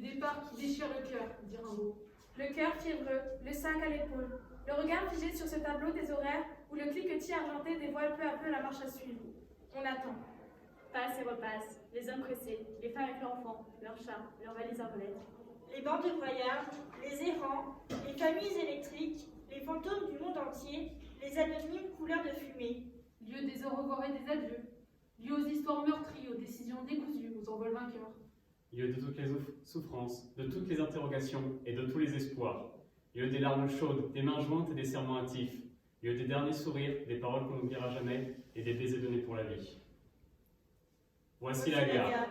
départ qui déchire le cœur, dit Rimbaud. Le cœur fiévreux, le sac à l'épaule, le regard figé sur ce tableau des horaires où le cliquetis argenté dévoile peu à peu la marche à suivre. On attend. Passe et repasse, les hommes pressés, les femmes avec leurs enfants, leurs chats, leurs valises arbalètes. Les bandes de voyage, les errants, les familles électriques, les fantômes du monde entier, les anonymes couleurs de fumée. Lieu des au revoir et des adieux. Lieu aux histoires meurtries, aux décisions décousues, aux envols vainqueurs. Lieu de toutes les souffrances, de toutes les interrogations et de tous les espoirs. Lieu des larmes chaudes, des mains jointes et des serments hâtifs. Lieu des derniers sourires, des paroles qu'on n'oubliera jamais et des baisers donnés pour la vie. Voici la gare.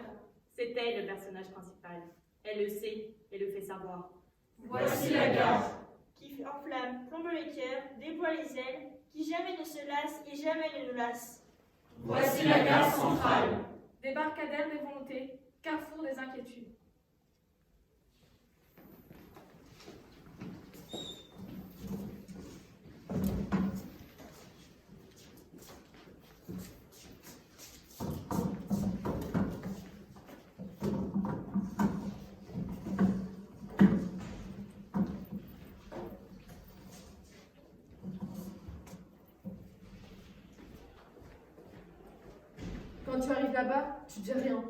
C'est elle le personnage principal. Elle le sait et le fait savoir. Voici la gare. Qui enflamme, plombe les cœurs, déploie les ailes, qui jamais ne se lasse et jamais ne nous lasse. Voici la gare centrale. Débarcadère des volontés, carrefour des inquiétudes. Quand tu arrives là-bas, tu dis rien.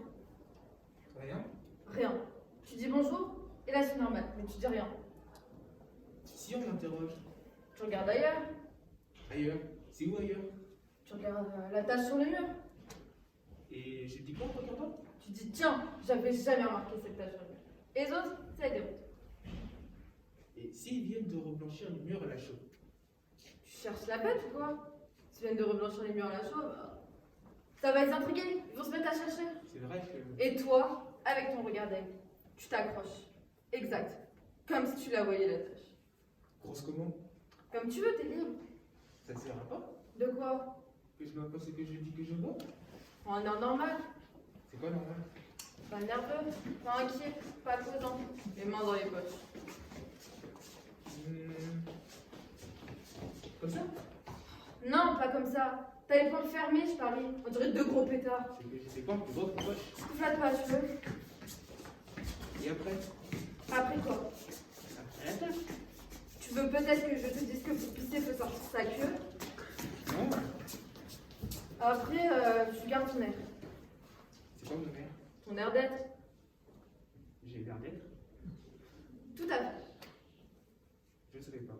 Rien? Rien. Tu dis bonjour, et là c'est normal, mais tu dis rien. Si on m'interroge. Tu regardes ailleurs, Ailleurs? C'est où ailleurs? tu regardes la tache sur le mur. Et je dis quoi en regardant? Tu dis tiens, j'avais jamais remarqué cette tache sur le mur. Et les autres, ça les déroute. Et s'ils viennent de reblanchir le mur à la chaux? Tu cherches la bête ou quoi? S'ils viennent de reblanchir les murs à la chaux, ça va les intriguer, ils vont se mettre à chercher. C'est vrai que... Et toi, avec ton regard d'aigle, tu t'accroches. Exact. Comme si tu la voyais la tâche. Grosse comment? Comme tu veux, t'es libre. Ça sert à pas? De quoi? Que je vois pas ce que je dis que je vois? En un air normal. C'est quoi normal? Pas nerveux, pas inquiet, pas causant. Les mains dans les poches. Comme ça? Non, pas comme ça. T'as les poings fermés, je parie. On dirait deux gros pétards. C'est que j'ai des points plus gros que poche. Je te flatte pas, tu veux? Et après? Après quoi? Après la tâche? Tu veux peut-être que je te dise que pour pisser, faut sortir sa queue. Non. Après, tu gardes ton air. C'est quoi mon air? Ton air d'être. J'ai l'air d'être? Tout à fait. Je ne savais pas.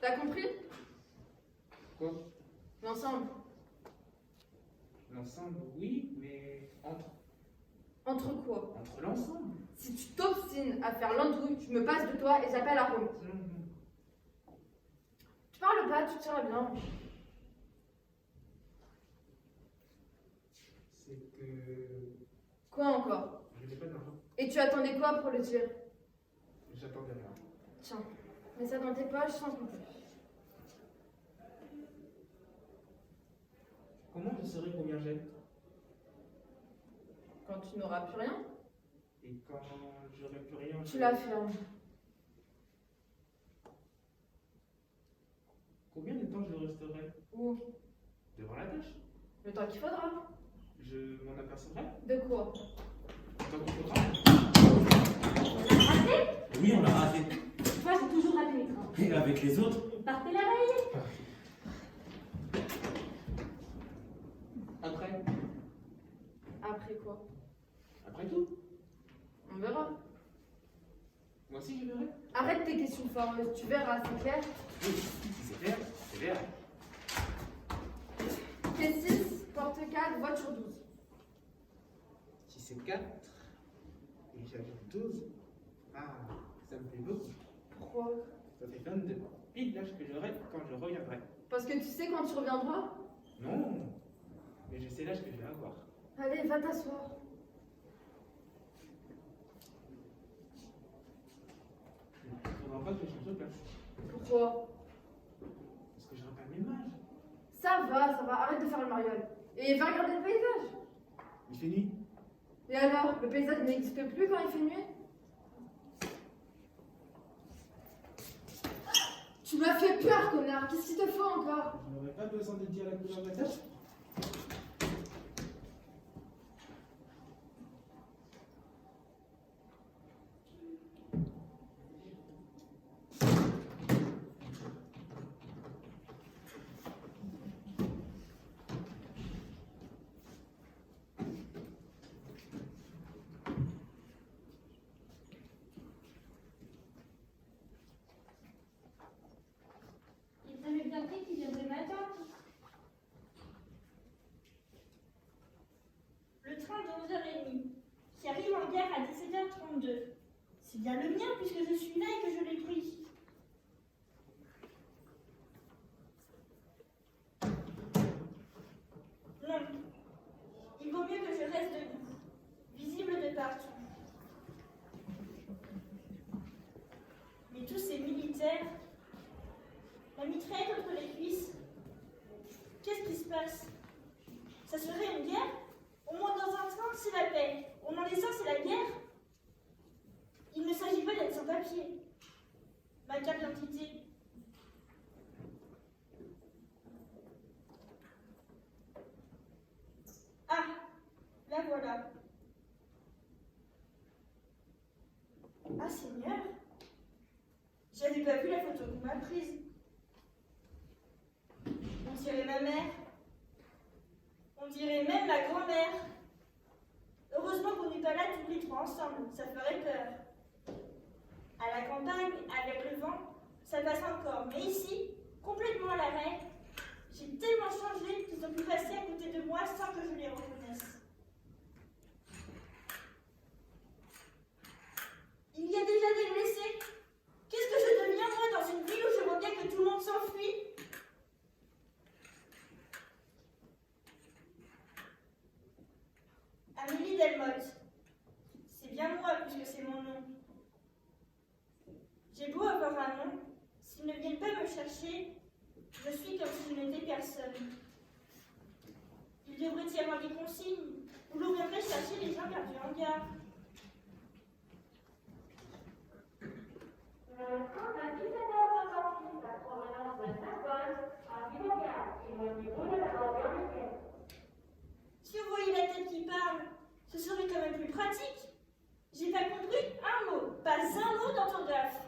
T'as compris? Quoi? L'ensemble. L'ensemble, oui, mais entre. Entre quoi? Entre l'ensemble? Si tu t'obstines à faire l'andouille, je me passe de toi et j'appelle à Rome. Tu parles pas, tu tiens bien. C'est que... Quoi encore? Je n'ai pas d'argent. Et tu attendais quoi pour le dire? J'attendais rien. Tiens, mets ça dans tes poches sans compter. Comment je saurai combien j'ai? Quand tu n'auras plus rien, Et quand j'aurai plus rien, tu la fermes. Combien de temps je resterai Où? devant la tâche? Le temps qu'il faudra. Je m'en apercevrai? De quoi? Le temps qu'il faudra? On l'a raté? Oui, on l'a raté. Moi, j'ai toujours raté les trains. Et avec les autres? On partait la veille. Après? Après quoi? Après tout? On verra. Moi aussi je verrai? Arrête tes questions formeuses, tu verras, c'est clair? Oui, si c'est vert, c'est vert. Quai 6, porte 4, voiture 12. Si c'est 4, et j'ajoute 12, ah, ça me fait beaucoup. Pourquoi? Ça fait 22. Pile l'âge que j'aurai quand je reviendrai. Parce que tu sais quand tu reviendras? Non, mais je sais l'âge que je vais avoir. Allez, va t'asseoir. Il ne faudra pas que je change de place. Pourquoi? Parce que j'aurai pas le même âge. Ça va, arrête de faire le mariole. Et va regarder le paysage. Il fait nuit. Et alors, le paysage n'existe plus quand il fait nuit? Tu m'as fait peur, connard. Qu'est-ce qu'il te faut encore? Je n'aurais pas besoin de dire la couleur de la tâche. C'est bien le mien puisque je suis là et que je l'ai pris. Non, il vaut mieux que je reste debout, visible de partout. Mais tous ces militaires, la mitraillette entre les cuisses, qu'est-ce qui se passe? Ça serait une guerre? On monte dans un train, c'est la paix. On en descend, c'est la guerre. Il ne s'agit pas d'être sans papier. Ma carte d'identité. Ah, la voilà. Ah, Seigneur, j'avais pas vu la photo qu'on m'a prise. On dirait ma mère. On dirait même ma grand-mère. Heureusement qu'on n'est pas là tous les trois ensemble, ça ferait peur. À la campagne, avec le vent, ça passe encore. Mais ici, complètement à l'arrêt, j'ai tellement changé qu'ils ont pu passer à côté de moi sans que je les reconnaisse. Il y a déjà des blessés. Qu'est-ce que je deviens, moi, dans une ville où je vois bien que tout le monde s'enfuit? Amélie Delmotte. C'est bien moi, puisque c'est mon nom. J'ai beau avoir un nom, s'ils ne viennent pas me chercher, je suis comme si je n'étais personne. Il devrait y avoir des consignes où l'on viendrait chercher les gens perdus en gare. Le train de 17h56 à provenance de Saint-Paul arrive en gare et au niveau de la bordure du quai. Si vous voyez la tête qui parle, ce serait quand même plus pratique. J'ai pas compris un mot, pas un mot d'orthographe.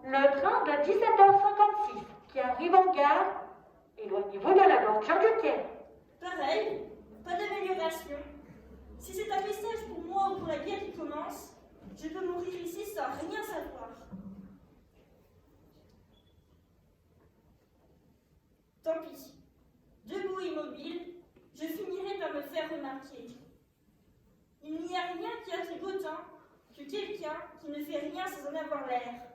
Le train de 17h56 qui arrive en gare est au niveau de la bordure du quai. Pareil, pas d'amélioration. Si c'est un message pour moi ou pour la guerre qui commence, je peux mourir ici sans rien savoir. Tant pis. Debout immobile, je finirai par me faire remarquer. Il n'y a rien qui attire autant que quelqu'un qui ne fait rien sans en avoir l'air.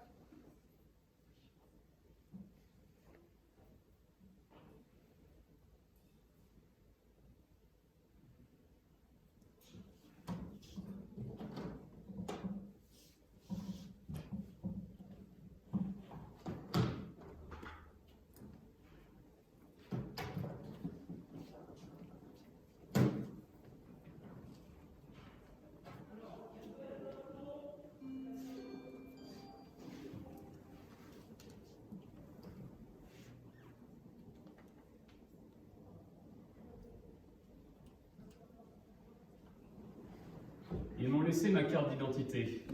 Ils m'ont laissé ma carte d'identité,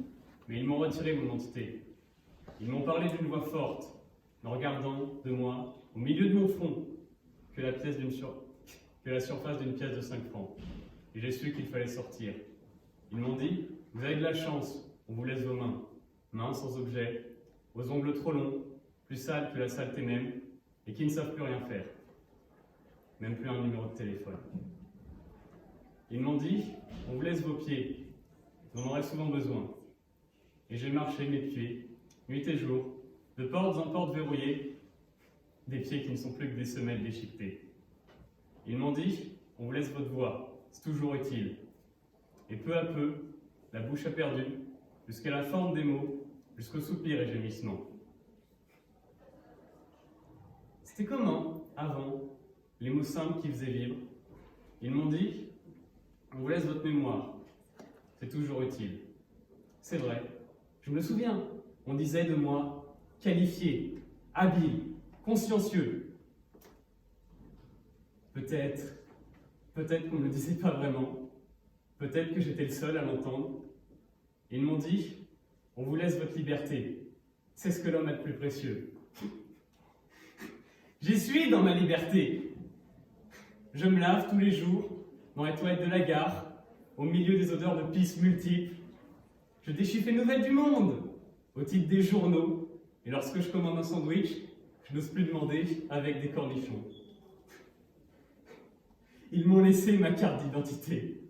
mais ils m'ont retiré mon identité. Ils m'ont parlé d'une voix forte, me regardant de moi, au milieu de mon front, que la surface d'une pièce de 5 francs. Et j'ai su qu'il fallait sortir. Ils m'ont dit, vous avez de la chance, on vous laisse vos mains. Mains sans objet, aux ongles trop longs, plus sales que la saleté même, et qui ne savent plus rien faire. Même plus un numéro de téléphone. Ils m'ont dit, on vous laisse vos pieds, vous en aurez souvent besoin. Et j'ai marché mes pieds, nuit et jour, de portes en portes verrouillées, des pieds qui ne sont plus que des semelles déchiquetées. Ils m'ont dit, on vous laisse votre voix, c'est toujours utile. Et peu à peu, la bouche a perdu, jusqu'à la forme des mots, jusqu'au soupir et gémissement. C'était comment, avant, les mots simples qui faisaient vivre? Ils m'ont dit, on vous laisse votre mémoire, c'est toujours utile. C'est vrai, je me souviens, on disait de moi, qualifié, habile, consciencieux. Peut-être qu'on ne le disait pas vraiment, peut-être que j'étais le seul à l'entendre. Ils m'ont dit, on vous laisse votre liberté, c'est ce que l'homme a de plus précieux. J'y suis dans ma liberté. Je me lave tous les jours dans les toilettes de la gare, au milieu des odeurs de pisse multiples. Je déchiffre les nouvelles du monde, au titre des journaux, et lorsque je commande un sandwich, je n'ose plus demander avec des cornichons. Ils m'ont laissé ma carte d'identité.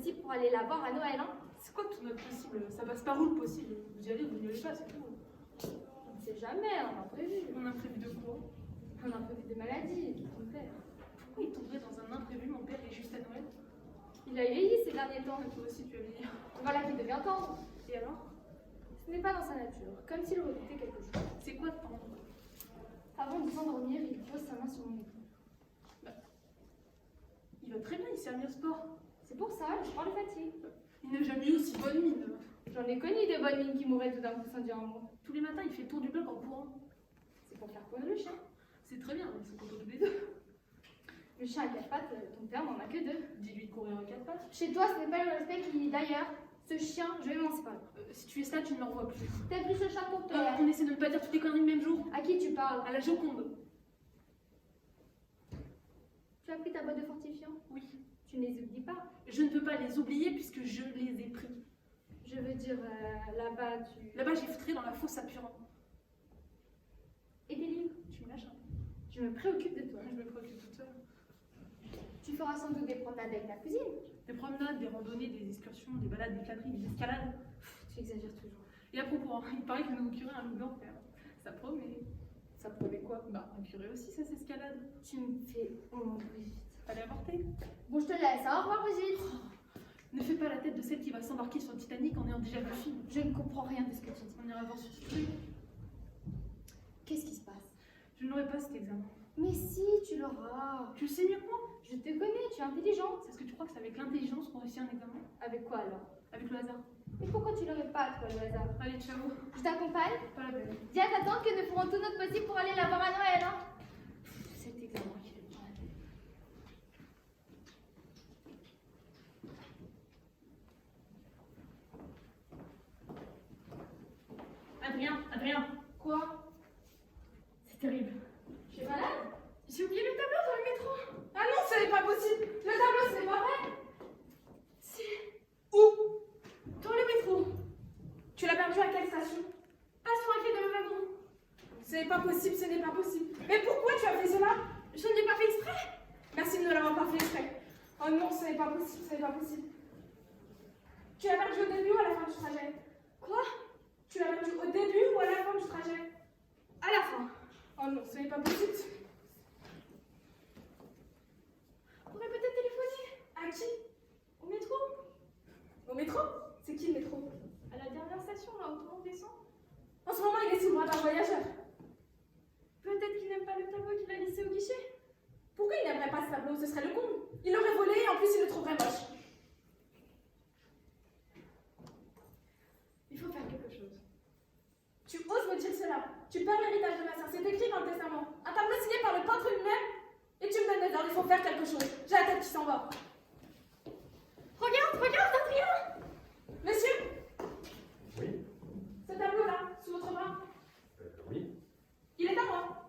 possible pour aller la voir à Noël, hein? C'est quoi tout notre possible? Ça passe par où le possible? Vous y allez ou vous n'y allez pas, c'est tout. On ne sait jamais, on a imprévu. On a prévu de quoi? Un imprévu des maladies, ton père. Pourquoi il tomberait dans un imprévu? Mon père est juste à Noël. Il a vieilli ces derniers temps. Toi aussi, tu as vieilli. Voilà qu'il devient tendre. Et alors? Ce n'est pas dans sa nature, comme s'il redoutait quelque chose. C'est quoi de tendre? Avant de s'endormir, il pose sa main sur mon épaule. Il va très bien, il s'est remis au sport. C'est pour ça, je parle de fatigue. Il n'a jamais eu aussi bonne mine. J'en ai connu des bonnes mines qui mouraient tout d'un coup sans dire un mot. Tous les matins, il fait le tour du bloc en courant. C'est pour faire pondre le chien. C'est très bien, ils sont contents tous les deux. Le chien à quatre pattes, ton père n'en a que deux. Dis-lui de courir à quatre pattes. Chez toi, ce n'est pas le respect qu'il d'ailleurs. Ce chien, je vais m'en séparer. Si tu es ça, tu ne me revois plus. T'as plus ce chat pour toi. On essaie de ne pas dire toutes les conneries le même jour. À qui tu parles? À la Joconde. Tu as pris ta boîte de fortifiant? Oui. Tu ne les oublies pas? Je ne peux pas les oublier puisque je les ai pris. Je veux dire, là-bas, tu... Là-bas, j'ai foutré dans la fosse à Purin. Et tes livres? Tu me lâches un peu. Je me préoccupe de toi. Je me préoccupe toute seule. Tu feras sans doute des promenades avec ta cousine. Des promenades, des randonnées, des excursions, des balades, des plateries, des escalades. Tu exagères toujours. Et à propos, hein, il paraît que le nouveau curé a un loup d'enfer. Ça promet. Ça promet quoi? Bah, un curé aussi, ça s'escalade. Tu me fais honte, Brigitte. Fallait avorter. Bon, je te laisse. Au revoir, Brigitte. Ne fais pas la tête de celle qui va s'embarquer sur le Titanic en ayant déjà vu le film. Je ne comprends rien de ce que tu dis. On ira voir sur ce truc. Qu'est-ce qui se passe? Je n'aurai pas cet examen. Mais si, tu l'auras. Tu le sais mieux que moi. Je te connais, tu es intelligente. Est-ce que tu crois que c'est avec l'intelligence qu'on réussit un examen? Avec quoi alors? Avec le hasard. Et pourquoi tu l'aurais pas, toi, le hasard? Allez, ciao. Je t'accompagne? Pas la peine. Dis à ta tante que nous ferons tout notre possible pour aller la voir à Noël, hein? Cet examen qui fait prend la tête. Adrien. Quoi? C'est terrible. Tu es malade? J'ai oublié le tableau dans le métro. Ah non, ce n'est pas possible. Le tableau, c'est pas vrai. Si. Où? Dans le métro. Tu l'as perdu à quelle station? Pas sur un quai de le wagon. Ce n'est pas possible, ce n'est pas possible. Mais pourquoi tu as fait cela? Je ne l'ai pas fait exprès. Merci de ne l'avoir pas fait exprès. Oh non, ce n'est pas possible, ce n'est pas possible. Tu l'as perdu au début ou à la fin du trajet? Quoi? Tu l'as perdu au début ou à la fin du trajet? À la fin. Oh non, ce n'est pas possible. On aurait peut-être téléphoné. À qui? Au métro? Au métro? C'est qui le métro? À la dernière station, là où tout le monde descend. En ce moment, il est sous le bras d'un voyageur. Peut-être qu'il n'aime pas le tableau qu'il a laissé au guichet. Pourquoi il n'aimerait pas ce tableau? Ce serait le comble. Il l'aurait volé et en plus il le trouverait moche. Il faut faire quelque chose. Tu oses me dire cela? Tu perds l'héritage de ma sœur. C'est écrit dans le testament. Un tableau signé par le peintre lui-même. Et tu me donnes des ordres. Il faut faire quelque chose. J'ai la tête qui s'en va. Regarde, Adrien! Monsieur, Oui, ce tableau-là, sous votre bras, oui. il est à moi.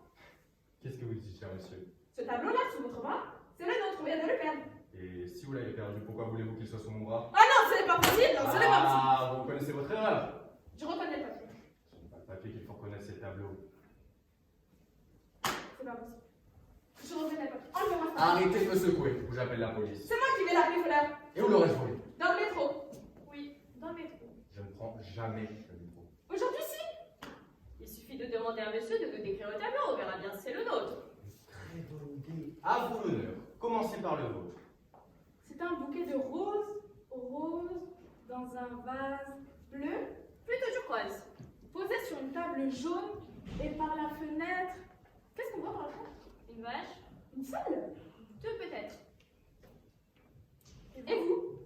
Qu'est-ce que vous dites, cher monsieur? Ce tableau-là, sous votre bras, c'est le nôtre. On vient de le perdre. Et si vous l'avez perdu, pourquoi voulez-vous qu'il soit sous mon bras? Ah non, ce n'est pas possible. Non, ce n'est pas possible. Ah, vous connaissez votre erreur. Je reconnais le papier. Ce n'est pas le papier qu'il faut reconnaître, c'est le tableau. C'est pas possible. Je reconnais le papier. Enlevez-moi ça. Arrêtez de me secouer, ou j'appelle la police. C'est moi qui vais l'appeler voleur. Et où l'aurais-je volé? Dans le métro. Oui, dans le métro. Je ne prends jamais le micro. Aujourd'hui, si. Il suffit de demander à monsieur de nous décrire le tableau, on verra bien si c'est le nôtre. Très bonne idée. À vous l'honneur. Commencez par le vôtre. C'est un bouquet de roses dans un vase bleu, Plutôt turquoise. posé sur une table jaune et par la fenêtre. Qu'est-ce qu'on voit par la fenêtre? Une vache. Une seule. Deux peut-être. Et vous?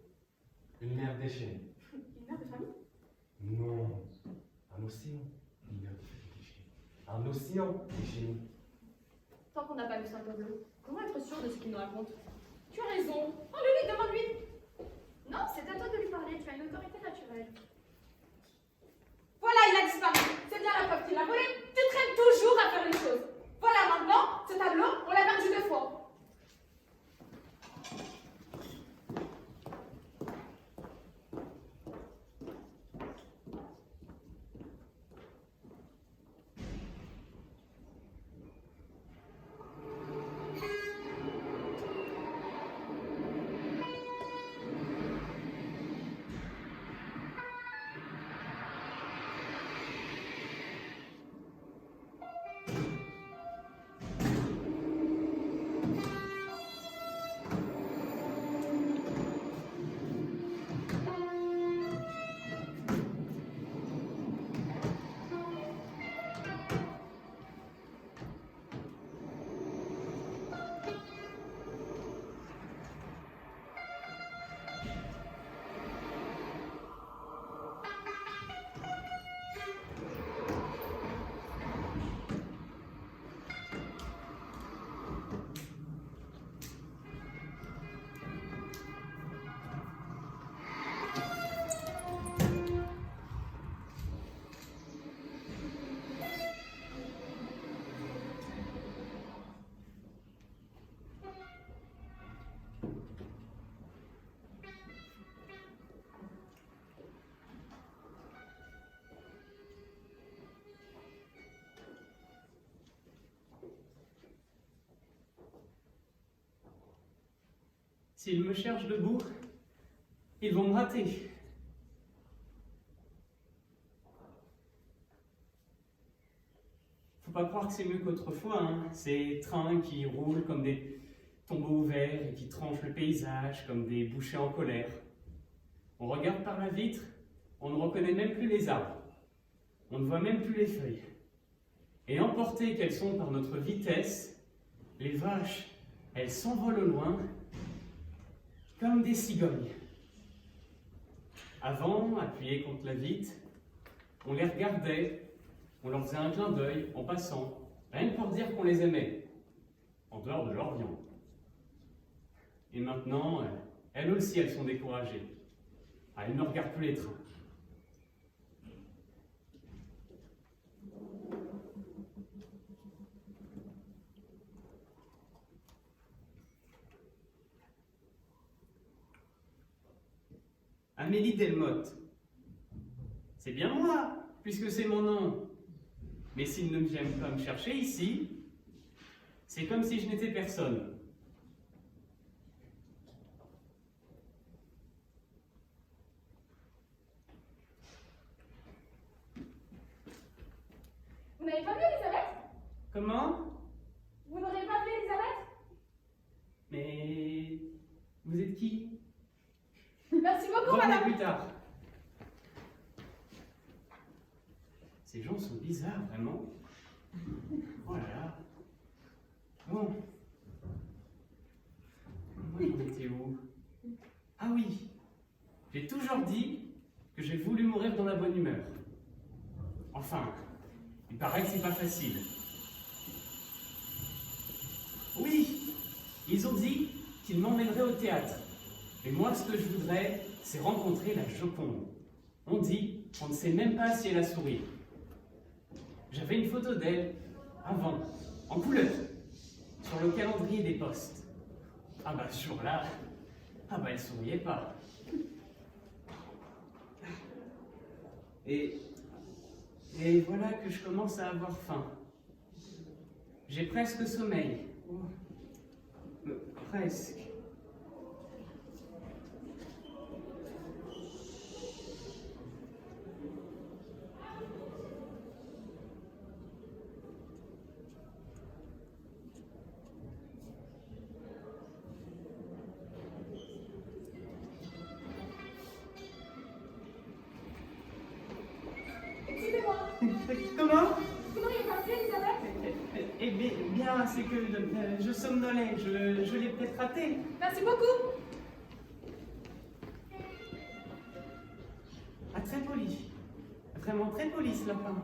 Une mer déchaînée. Une mère de famille? Non. Un océan. Une mer déchaînée. Un océan déchaîné. Tant qu'on n'a pas vu son tableau, comment être sûr de ce qu'il nous raconte? Tu as raison. Oh, Lily, demande-lui. Non, c'est à toi de lui parler. Tu as une autorité naturelle. Voilà, il a disparu. C'est bien la preuve qu'il a volé. Tu traînes toujours à faire les choses. Voilà, maintenant, ce tableau, on l'a perdu 2 fois. S'ils me cherchent debout, ils vont me rater. Faut pas croire que c'est mieux qu'autrefois, hein. Ces trains qui roulent comme des tombeaux ouverts et qui tranchent le paysage comme des bouchers en colère. On regarde par la vitre, on ne reconnaît même plus les arbres. On ne voit même plus les feuilles. Et emportées qu'elles sont par notre vitesse, les vaches, elles s'envolent au loin comme des cigognes. Avant, appuyées contre la vitre, on les regardait, on leur faisait un clin d'œil en passant, rien que pour dire qu'on les aimait, en dehors de leur viande. Et maintenant, elles aussi, elles sont découragées. Ah, elles ne regardent plus les trains. Amélie Delmotte. C'est bien moi, puisque c'est mon nom. Mais s'ils ne viennent pas me chercher ici, c'est comme si je n'étais personne. Vous n'avez pas vu Elisabeth? Comment? Vous n'aurez pas vu Elisabeth? Mais vous êtes qui? Merci beaucoup, Revenez madame. plus tard. Ces gens sont bizarres, vraiment. Oh là là. Bon. Moi, j'en étais où? Ah oui. J'ai toujours dit que j'ai voulu mourir dans la bonne humeur. Enfin, il paraît que c'est pas facile. Oui, ils ont dit qu'ils m'emmèneraient au théâtre. Mais moi, ce que je voudrais, c'est rencontrer la Joconde. On dit qu'on ne sait même pas si elle a souri. J'avais une photo d'elle, avant, en couleur, sur le calendrier des postes. Ah bah ce jour-là, ah bah elle souriait pas. Et voilà que je commence à avoir faim. J'ai presque sommeil. Oh, presque. Excusez-moi. Comment? Vous n'auriez pas vu Elisabeth? Eh bien, c'est que je somnolais, je l'ai peut-être raté. Merci beaucoup. Ah, très poli. Vraiment très poli ce lapin.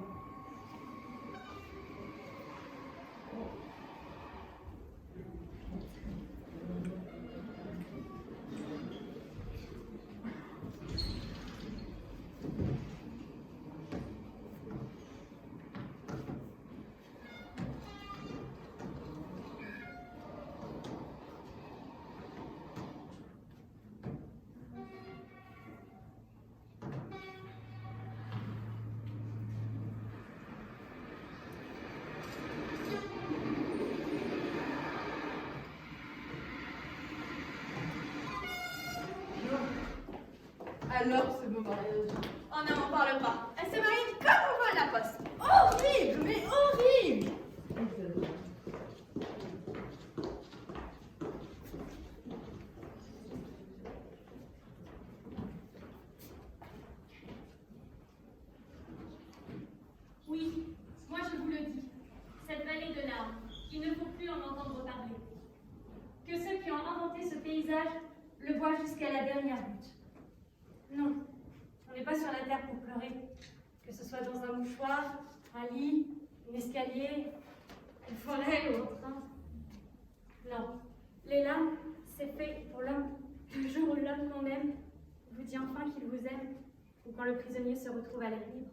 Alors, ce beau mariage. Oh non, on parle pas. Elle s'est mariée comme on va à la poste. Horrible, mais horrible! Oui, moi je vous le dis, cette vallée de larmes, il ne faut plus en entendre parler. Que ceux qui ont inventé ce paysage le voient jusqu'à la dernière goutte. Non, on n'est pas sur la terre pour pleurer, que ce soit dans un mouchoir, un lit, un escalier, une forêt ou un train. Non, les larmes, c'est fait pour l'homme. Le jour où l'homme qu'on aime vous dit enfin qu'il vous aime, ou quand le prisonnier se retrouve à l'air libre.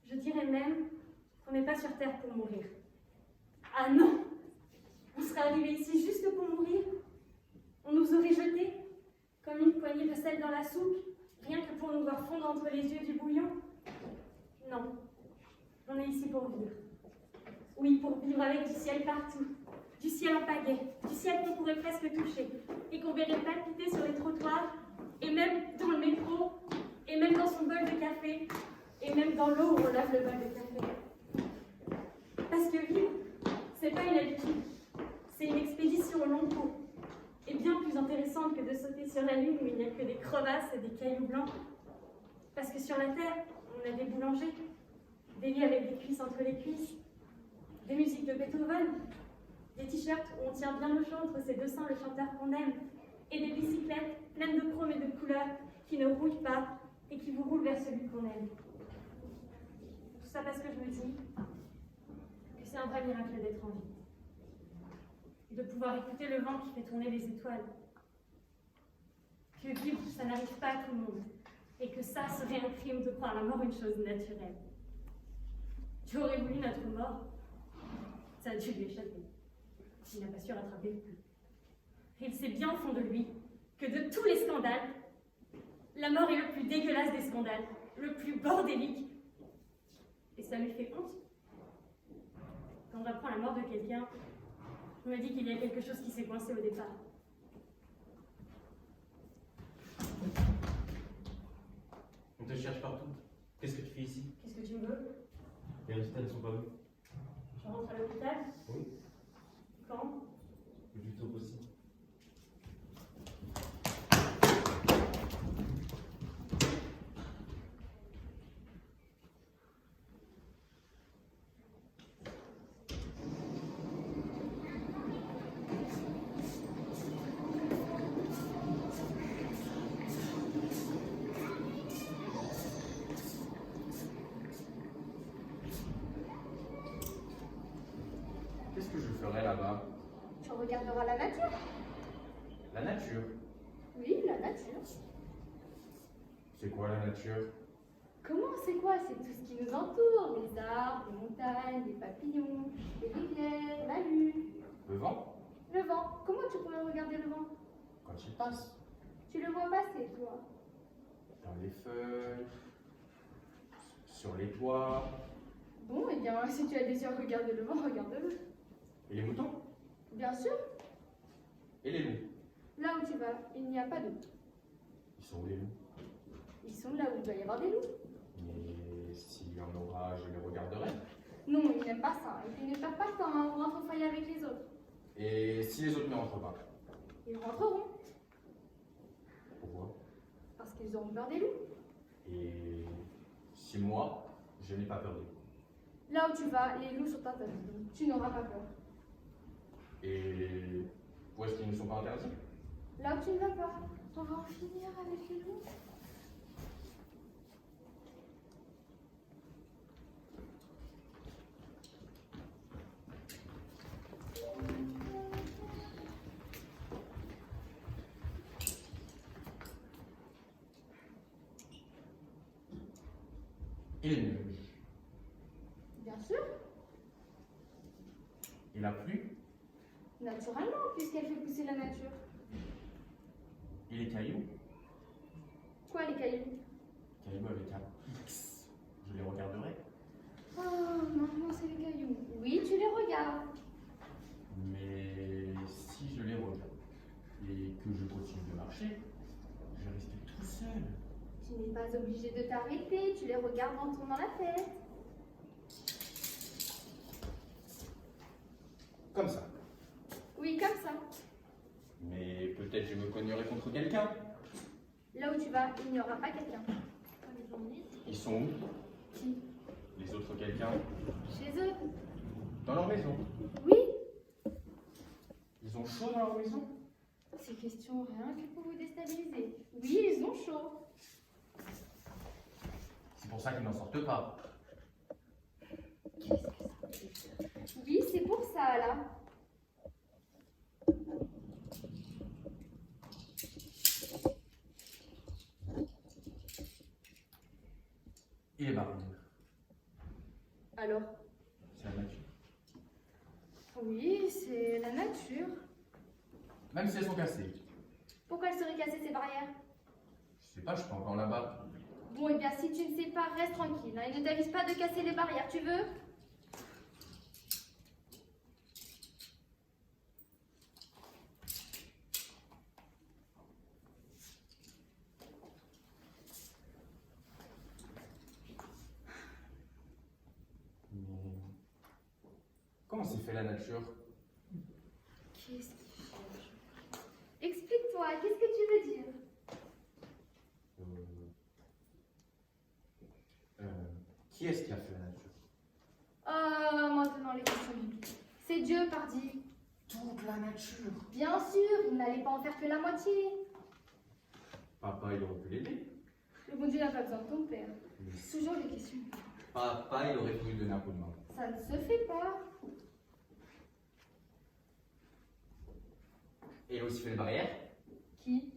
Je dirais même qu'on n'est pas sur terre pour mourir. Ah non! On serait arrivé ici juste pour mourir. On nous aurait jetés comme une poignée de sel dans la soupe, rien que pour nous voir fondre entre les yeux du bouillon. Non, on est ici pour vivre. Oui, pour vivre avec du ciel partout, du ciel en pagaie, du ciel qu'on pourrait presque toucher, et qu'on verrait palpiter sur les trottoirs, et même dans le métro, et même dans son bol de café, et même dans l'eau où on lave le bol de café. Parce que vivre, c'est pas une habitude, c'est une expédition au long cours, et bien plus intéressante que de sauter sur la lune où il n'y a que des crevasses et des cailloux blancs. Parce que sur la terre, on a des boulangers, des lits avec des cuisses entre les cuisses, des musiques de Beethoven, des t-shirts où on tient bien au chaud entre ses deux seins le chanteur qu'on aime, et des bicyclettes pleines de chromes et de couleurs qui ne rouillent pas et qui vous roulent vers celui qu'on aime. Tout ça parce que je me dis que c'est un vrai miracle d'être en vie. De pouvoir écouter le vent qui fait tourner les étoiles. Que vivre, ça n'arrive pas à tout le monde. Et que ça serait un crime de croire la mort une chose naturelle. Tu aurais voulu notre mort. Ça a dû lui échapper. Il n'a pas su rattraper le coup. Il sait bien au fond de lui que de tous les scandales, la mort est le plus dégueulasse des scandales, le plus bordélique. Et ça lui fait honte. Quand j'apprends la mort de quelqu'un, je me dis qu'il y a quelque chose qui s'est coincé au départ. On te cherche partout. Qu'est-ce que tu fais ici? Qu'est-ce que tu me veux? Les résultats ne sont pas bons. Je rentre à l'hôpital? Oui. Quand? Le plus tôt possible. Qu'est-ce que je ferai là-bas? Tu regarderas la nature. La nature. Oui, la nature. C'est quoi la nature? Comment c'est quoi? C'est tout ce qui nous entoure. Les arbres, les montagnes, les papillons, les rivières, la lune. Le vent? Le vent. Comment tu pourrais regarder le vent? Quand il passe. Tu le vois passer, toi. Dans les feuilles. Sur les toits. Bon, eh bien, si tu as des yeux à regarder le vent, regarde-le. Et les moutons? Bien sûr. Et les loups? Là où tu vas, il n'y a pas d'eau. Ils sont où les loups? Ils sont là où il doit y avoir des loups. Mais s'il y en aura, je les regarderai. Non, ils n'aiment pas ça. Et puis ne perdent pas de temps, hein, on rentre au foyer avec les autres. Et si les autres ne rentrent pas? Ils rentreront, Pourquoi? parce qu'ils auront peur des loups. Et si moi, je n'ai pas peur des loups? Là où tu vas, les loups sont interdits, donc tu n'auras pas peur. Et où est-ce qu'ils ne sont pas interdits? Là où tu ne vas pas, on va en finir avec les loups. Et les nuages? Bien sûr, Et la pluie? naturellement, puisqu'elle fait pousser la nature. Et les cailloux? Quoi, les cailloux? Cailloux avec un X. Je les regarderai. Oh, maintenant c'est les cailloux. Oui, tu les regardes. Mais si je les regarde et que je continue de marcher, je vais rester tout seul. Tu n'es pas obligé de t'arrêter, tu les regardes en tournant la tête. Comme ça. Oui, comme ça. Mais peut-être je me cognerai contre quelqu'un. Là où tu vas, il n'y aura pas quelqu'un. Ils sont où? Qui? Les autres quelqu'un? Chez eux. Dans leur maison. Oui. Ils ont chaud dans leur maison? Ces questions, rien que pour vous déstabiliser. Oui, ils ont chaud. C'est pour ça qu'ils n'en sortent pas. Qu'est-ce que ça veut dire? Oui, c'est pour ça, là. Et les barrières? Alors? C'est la nature. Oui, c'est la nature. Même si elles sont cassées. Pourquoi elles seraient cassées, ces barrières? Je sais pas, je suis pas encore là-bas. Bon, eh bien, si tu ne sais pas, reste tranquille. Hein, et ne t'avise pas de casser les barrières, tu veux? fait la nature? Qu'est-ce qu'il cherche? Explique-toi, qu'est-ce que tu veux dire? Qui est-ce qui a fait la nature? Maintenant les questions bibliques. C'est Dieu, pardi. Toute la nature. Bien sûr, il n'allait pas en faire que la moitié. Papa, il aurait pu l'aider. Le bon Dieu n'a pas besoin de ton père. Oui. Toujours les questions. Papa, il aurait pu lui donner un coup de main. Ça ne se fait pas. Et il a aussi fait les barrières? Qui?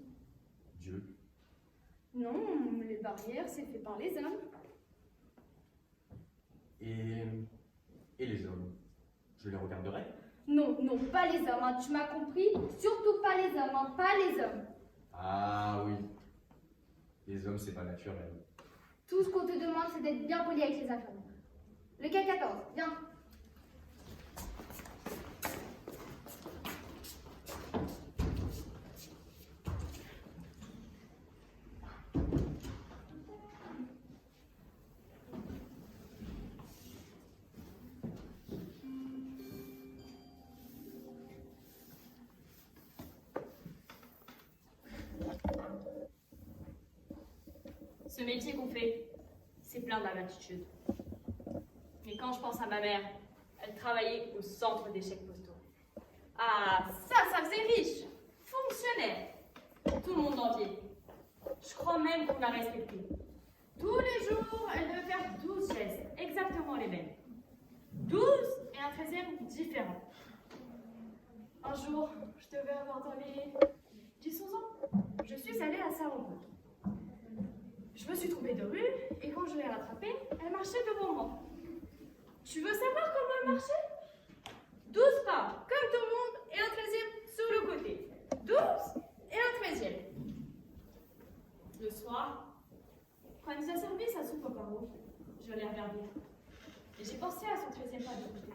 Dieu. Non, les barrières, c'est fait par les hommes. Et les hommes? Je les regarderai? Non, non, pas les hommes, hein, tu m'as compris? Surtout pas les hommes, hein, pas les hommes. Ah oui. Les hommes, c'est pas naturel. Tout ce qu'on te demande, c'est d'être bien poli avec les infirmières. Le cas 14, viens. Ce métier qu'on fait, c'est plein d'incertitudes. Mais quand je pense à ma mère, elle travaillait au centre des chèques postaux. Ah, ça faisait riche, fonctionnaire. Tout le monde l'enviait. Je crois même qu'on l'a respectée. Tous les jours, elle devait faire 12 gestes, exactement les mêmes. 12 et un 13e différent. Un jour, je devais avoir dans les 10-11 ans. Je suis allée à sa rencontre. Je me suis trompée de rue et quand je l'ai rattrapée, elle marchait devant moi. Tu veux savoir comment elle marchait? 12 pas, comme tout le monde, et un 13e sur le côté. 12 et un 13e. Le soir, quand elle nous a servi sa soupe au paro, je l'ai regardée. Et j'ai pensé à son 13e pas de côté.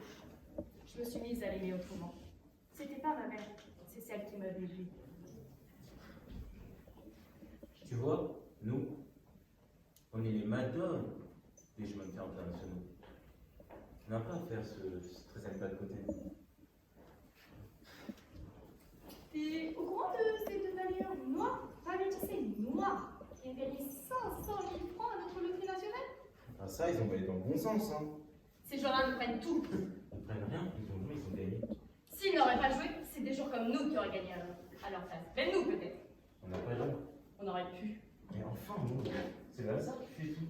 Je me suis mise à l'aimer autrement. C'était pas ma mère, c'est celle qui m'a vue. Tu vois, nous, on est les madones des chemins de fer internationaux. On n'a pas à faire ce 13e pas de côté. T'es au courant de ces deux balayeurs noirs, pas métissés, noirs, qui ont gagné 500 000 francs à notre loterie nationale? Ah ça, ils ont gagné dans le bon sens, hein. Ces gens-là nous prennent tout. Ils prennent rien, ils ont joué, ils ont gagné. S'ils n'auraient pas joué, c'est des gens comme nous qui auraient gagné à leur place. Même nous, peut-être. On n'a pas joué. On aurait pu. Mais enfin, nous, c'est le hasard qui fait tout.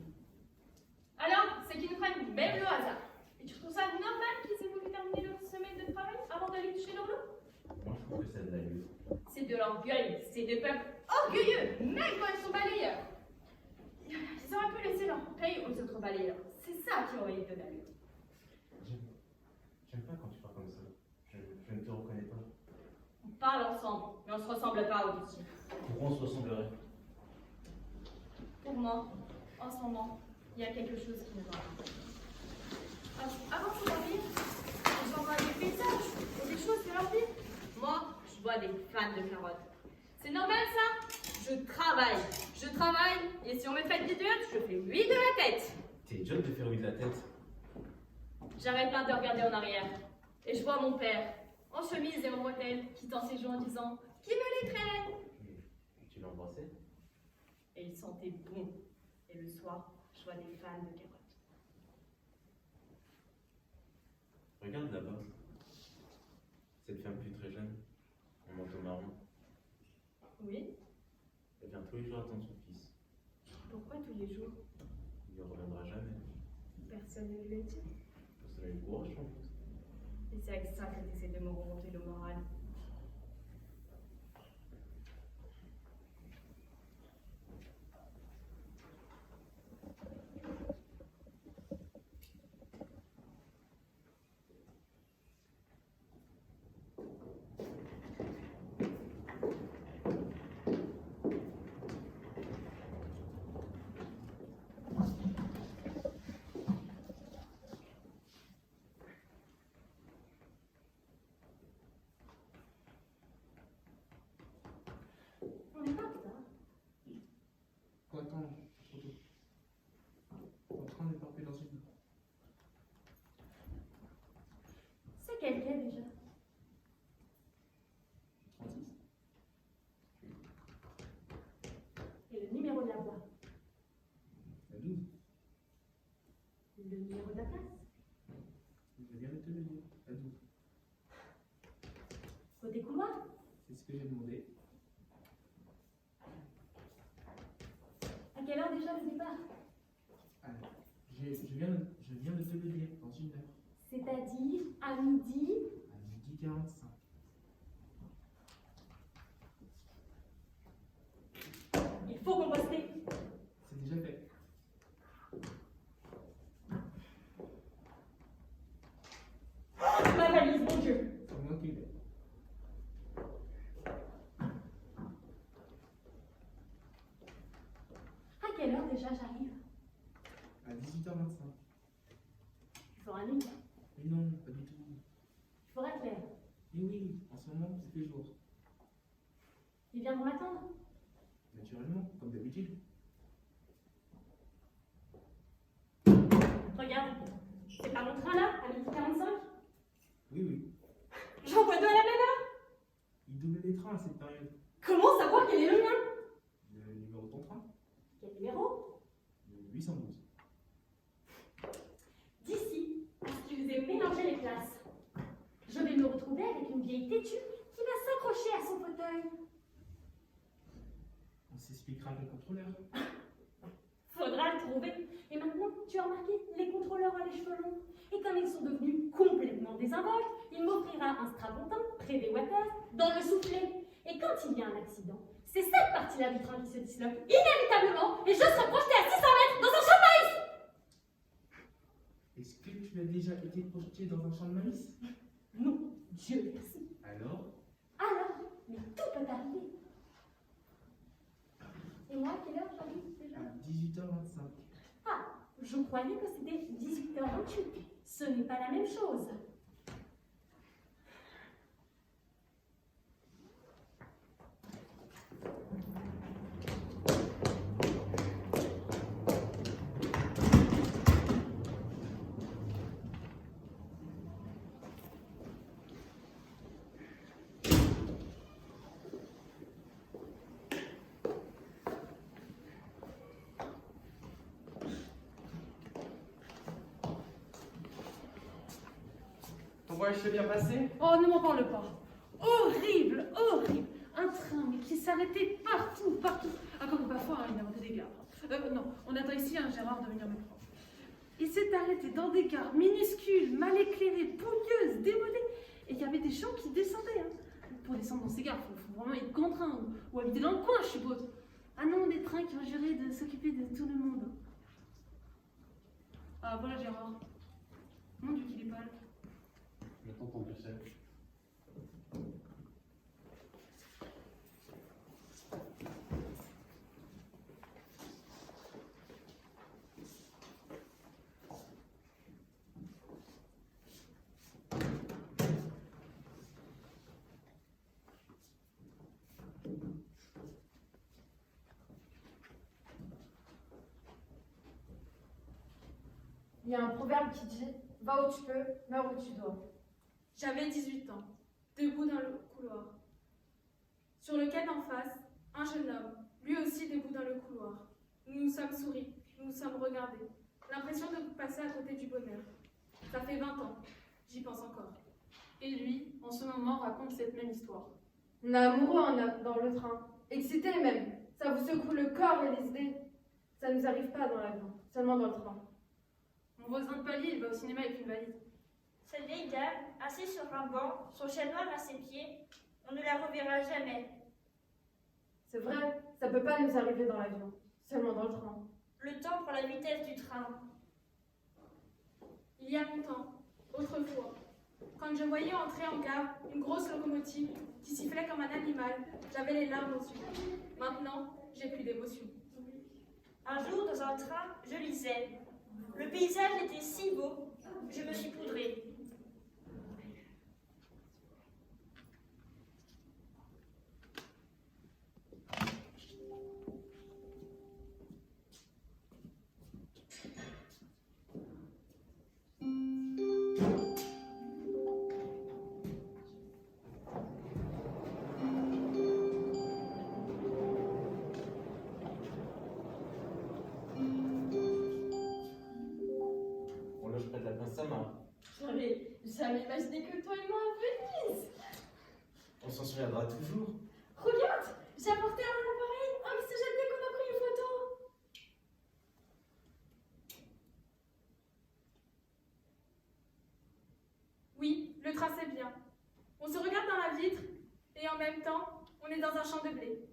Alors, c'est qu'ils nous prennent même le hasard. Et tu trouves ça normal qu'ils aient voulu terminer leur semaine de travail avant d'aller toucher leur lot? Moi, je trouve que ça a de l'allure. C'est de l'orgueil. C'est des peuples orgueilleux, même quand ils sont balayeurs. Ils auraient pu laisser leur paye aux autres balayeurs. C'est ça qui aurait été de l'allure. J'aime pas quand tu parles comme ça. Je ne te reconnais pas. On parle ensemble, mais on se ressemble pas au-dessus. Pourquoi on se ressemblerait? Pour moi, en ce moment, il y a quelque chose qui me va. Avant de s'endormir, je vois des paysages et des choses de leur vie. Moi, je vois des fans de carottes. C'est normal ça? Je travaille, et si on me traite d'idiote, je fais oui de la tête. T'es idiote de faire oui de la tête. J'arrête pas de regarder en arrière, et je vois mon père, en chemise et en bretelles, quittant ses joues en disant « Qui me les traîne ?» Tu l'as embrassé? Et il sentait bon. Et le soir, je vois des fans de carottes. Regarde là-bas. Cette femme plus très jeune, en manteau marron. Oui? Elle vient tous les jours attendre son fils. Pourquoi tous les jours? Il ne reviendra jamais. Personne ne lui a dit. Personne n'a eu le courage, en fait. Et c'est avec ça que tu essaies de me remonter le moral. Le numéro de la place. Je viens de te le dire. À 12. Côté couloir. C'est ce que j'ai demandé. À quelle heure déjà le départ? Alors, je viens de te le dire, dans 1 heure. C'est-à-dire à midi. À 12h45. Il faut composter. C'est déjà fait. Ma valise, mon Dieu. C'est moi qui l'ai. À quelle heure déjà j'arrive? À 18h25. Il fera nuit. Mais non, pas du tout. Il fera clair. Mais oui, en ce moment, c'est fait jour. Ils viendront m'attendre. Naturellement, comme d'habitude. Regarde. C'est pas mon train là, à midi 45? Oui, oui. J'en vois deux à la même heure. Il double les trains à cette période. Comment savoir quel est le mien? Le numéro de ton train? Quel numéro? Le 812. D'ici à ce qu'ils aient mélangé les classes. Je vais me retrouver avec une vieille têtue qui va s'accrocher à son fauteuil. On s'expliquera avec le contrôleur. Faudra le trouver. Et maintenant, tu as remarqué, les contrôleurs ont les cheveux longs. Et comme ils sont devenus complètement désinvoltes, il m'offrira un strapontin près des water dans le soufflet. Et quand il y a un accident, c'est cette partie-là du train qui se disloque inévitablement et je serai projetée à 600 mètres dans un champ de maïs. Est-ce que tu as déjà été projeté dans un champ de maïs? Non, Dieu merci. Alors? Alors, mais tout peut arriver. Et moi, à quelle heure j'arrive déjà? À 18h25. Ah, je croyais que c'était 18h28. Ce n'est pas la même chose. Ton voyage s'est bien passé? Oh, ne m'en parle pas. Horrible, horrible. Un train, mais qui s'arrêtait partout, partout. Ah, comme parfois, il inventait des gares. Non, on attend ici un Gérard de venir me prendre. Il s'est arrêté dans des gares minuscules, mal éclairées, pouilleuses, démodées. Et il y avait des gens qui descendaient. Hein. Pour descendre dans ces gares, il faut vraiment être contraint ou habiter dans le coin, je suppose. Ah non, des trains qui ont juré de s'occuper de tout le monde. Ah, voilà Gérard. Mon Dieu, qu'il est pâle. Je t'entends, tu sais. Il y a un proverbe qui dit « Va où tu peux, meurs où tu dois ». J'avais 18 ans, debout dans le couloir. Sur le quai d'en face, un jeune homme, lui aussi debout dans le couloir. Nous nous sommes souri, nous nous sommes regardés. L'impression de passer à côté du bonheur. Ça fait 20 ans, j'y pense encore. Et lui, en ce moment, raconte cette même histoire. On est amoureux dans le train, excité même. Ça vous secoue le corps et les idées. Ça nous arrive pas dans l'avion, seulement dans le train. Mon voisin de palier, il va au cinéma avec une valise. Cette vieille dame, assise sur un banc, son châle noir à ses pieds, on ne la reverra jamais. C'est vrai, ça peut pas nous arriver dans l'avion, seulement dans le train. Le temps prend la vitesse du train. Il y a longtemps, autrefois, quand je voyais entrer en gare une grosse locomotive qui sifflait comme un animal, j'avais les larmes aux yeux. Maintenant, j'ai plus d'émotion. Un jour, dans un train, je lisais. Le paysage était si beau, je me suis poudrée. jamais imaginé que toi et moi à Venise. On s'en souviendra toujours. Regarde, j'ai apporté un appareil. Oh, il se jette dès qu'on a pris une photo. Oui, le tracé est bien. On se regarde dans la vitre et en même temps, on est dans un champ de blé.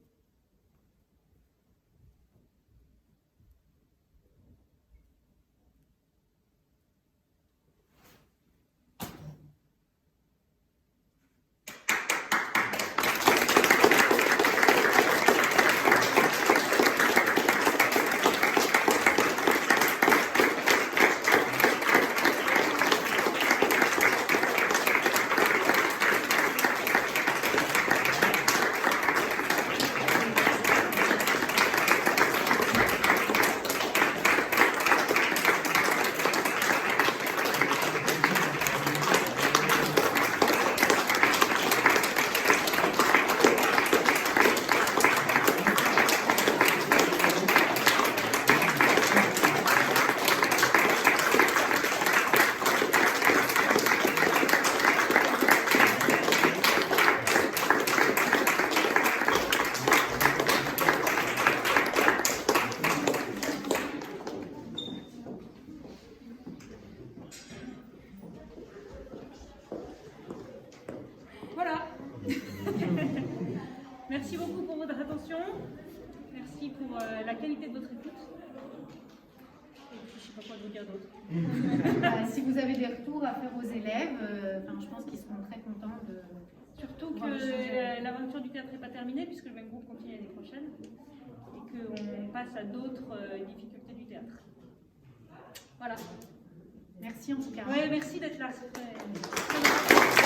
Voilà. Merci beaucoup pour votre attention. Merci pour la qualité de votre écoute. Et puis, je ne sais pas quoi vous dire d'autre. Si vous avez des retours à faire aux élèves, je pense qu'ils seront très contents de... Surtout que l'aventure du théâtre n'est pas terminée, puisque le même groupe continue l'année prochaine, et qu'on passe à d'autres difficultés du théâtre. Voilà. Merci en tout cas. Ouais, merci d'être là. C'est très...